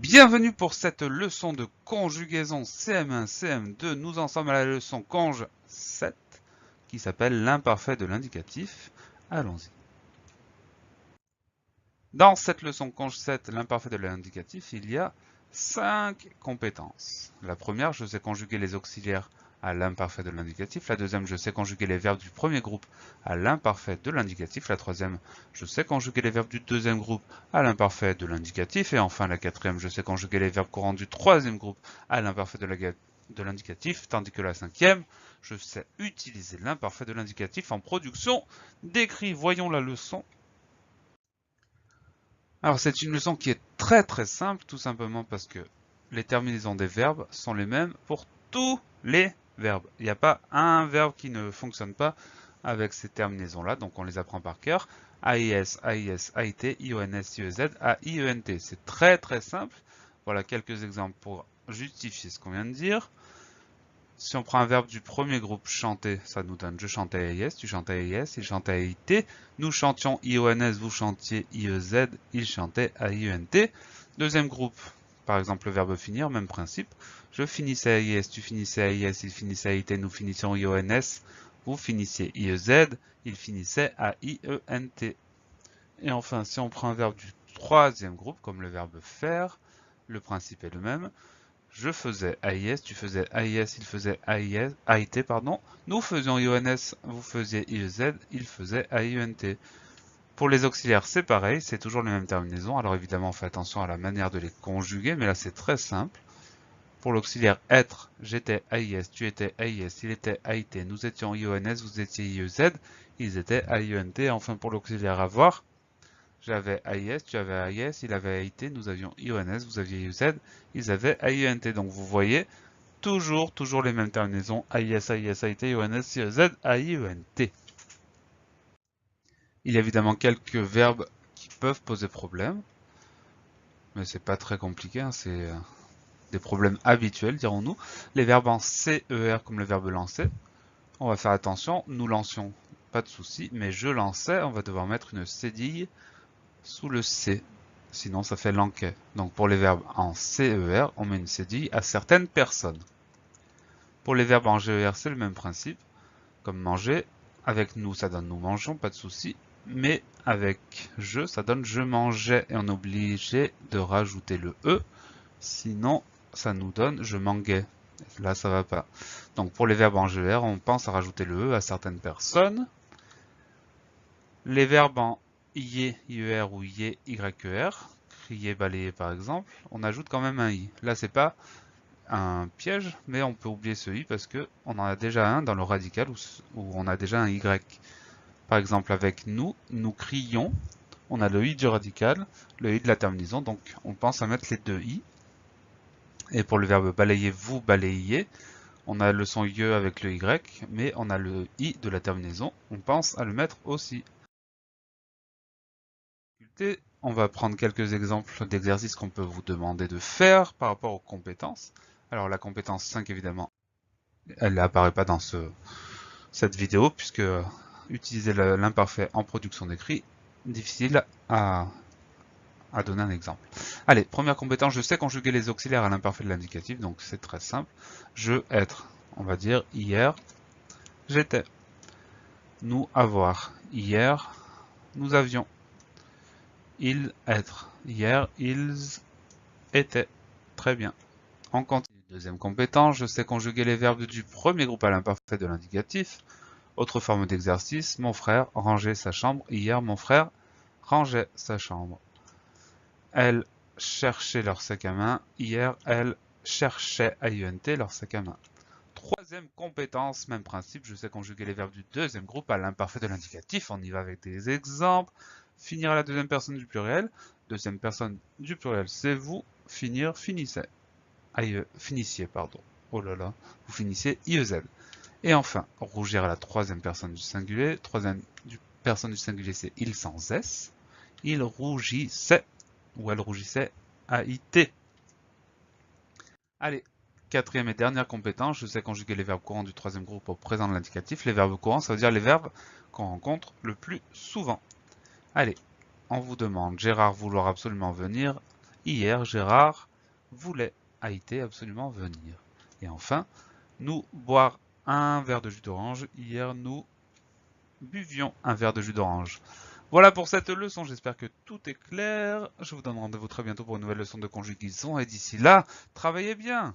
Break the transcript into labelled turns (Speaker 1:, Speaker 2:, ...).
Speaker 1: Bienvenue pour cette leçon de conjugaison CM1, CM2. Nous en sommes à la leçon conj 7 qui s'appelle l'imparfait de l'indicatif. Allons-y. Dans cette leçon conj 7, l'imparfait de l'indicatif, il y a 5 compétences. La première, je sais conjuguer les auxiliaires à l'imparfait de l'indicatif. La deuxième, je sais conjuguer les verbes du premier groupe à l'imparfait de l'indicatif. La troisième, je sais conjuguer les verbes du deuxième groupe à l'imparfait de l'indicatif. Et enfin, la quatrième, je sais conjuguer les verbes courants du troisième groupe à l'imparfait de l'indicatif. Tandis que la cinquième, je sais utiliser l'imparfait de l'indicatif en production d'écrit. Voyons la leçon. Alors c'est une leçon qui est très simple, tout simplement parce que les terminaisons des verbes sont les mêmes pour tous les verbes. Il n'y a pas un verbe qui ne fonctionne pas avec ces terminaisons-là, donc on les apprend par cœur. AIS, AIS, AIT, IONS, IEZ, AIENT. C'est très simple. Voilà quelques exemples pour justifier ce qu'on vient de dire. Si on prend un verbe du premier groupe, chanter, ça nous donne je chantais AIS, tu chantais AIS, il chantait AIT. Nous chantions IONS, vous chantiez IEZ, il chantait AIENT. Deuxième groupe, par exemple le verbe finir, même principe. Je finissais AIS, tu finissais AIS, il finissait AIT, nous finissions IONS, vous finissiez IEZ, il finissait AIENT. Et enfin, si on prend un verbe du troisième groupe, comme le verbe faire, le principe est le même. Je faisais AIS, tu faisais AIS, il faisait AIS, AIT, pardon. Nous faisions IONS, vous faisiez IEZ, il faisait AIENT. Pour les auxiliaires, c'est pareil, c'est toujours les mêmes terminaisons. Alors évidemment, on fait attention à la manière de les conjuguer, mais là c'est très simple. Pour l'auxiliaire être, j'étais AIS, tu étais AIS, il était AIT, nous étions IONS, vous étiez IEZ, ils étaient AIENT. Enfin, pour l'auxiliaire avoir, j'avais AIS, tu avais AIS, il avait AIT, nous avions IONS, vous aviez IEZ, ils avaient AIENT. Donc vous voyez, toujours les mêmes terminaisons, AIS, AIS, AIT, IONS, IEZ, AIENT. Il y a évidemment quelques verbes qui peuvent poser problème, mais c'est pas très compliqué, hein, c'est des problèmes habituels, dirons-nous. Les verbes en CER comme le verbe lancer, on va faire attention, nous lancions, pas de souci, mais je lançais, on va devoir mettre une cédille sous le C. Sinon, ça fait lanquais. Donc, pour les verbes en CER, on met une cédille à certaines personnes. Pour les verbes en GER, c'est le même principe. Comme manger, avec nous, ça donne nous mangeons, pas de souci. Mais avec je, ça donne je mangeais. Et on est obligé de rajouter le E. Sinon, ça nous donne je manguais. Là, ça va pas. Donc, pour les verbes en GER, on pense à rajouter le E à certaines personnes. Les verbes en IE, IER ou IE, YER, crier, balayer par exemple, on ajoute quand même un I. Là, c'est pas un piège, mais on peut oublier ce I parce que on en a déjà un dans le radical où on a déjà un Y. Par exemple, avec nous, nous crions, on a le I du radical, le I de la terminaison, donc on pense à mettre les deux I. Et pour le verbe balayer, vous balayez, on a le son IE avec le Y, mais on a le I de la terminaison, on pense à le mettre aussi. On va prendre quelques exemples d'exercices qu'on peut vous demander de faire par rapport aux compétences. Alors la compétence 5, évidemment, elle n'apparaît pas dans cette vidéo, puisque utiliser l'imparfait en production d'écrit, difficile à donner un exemple. Allez, première compétence, je sais conjuguer les auxiliaires à l'imparfait de l'indicatif, donc c'est très simple. Je, être, on va dire hier, j'étais. Nous, avoir, hier, nous avions. Il, être, hier, ils étaient. Très bien. On continue. Deuxième compétence, je sais conjuguer les verbes du premier groupe à l'imparfait de l'indicatif. Autre forme d'exercice, mon frère rangeait sa chambre. Hier, mon frère rangeait sa chambre. Elle cherchait leur sac à main. Hier, elle cherchait AIENT leur sac à main. Troisième compétence, même principe, je sais conjuguer les verbes du deuxième groupe à l'imparfait de l'indicatif. On y va avec des exemples. Finir à la deuxième personne du pluriel. Deuxième personne du pluriel, c'est vous. Finir, finissez. Finissiez, pardon. Oh là là, vous finissiez IEZ. Et enfin, rougir à la troisième personne du singulier. Troisième personne du singulier, c'est il sans S. Il rougissait, ou elle rougissait, AIT. Allez, quatrième et dernière compétence, je sais conjuguer les verbes courants du troisième groupe au présent de l'indicatif. Les verbes courants, ça veut dire les verbes qu'on rencontre le plus souvent. Allez, on vous demande, Gérard vouloir absolument venir. Hier, Gérard voulait, a été absolument venir. Et enfin, nous boire un verre de jus d'orange. Hier, nous buvions un verre de jus d'orange. Voilà pour cette leçon, j'espère que tout est clair. Je vous donne rendez-vous très bientôt pour une nouvelle leçon de conjugaison et d'ici là, travaillez bien!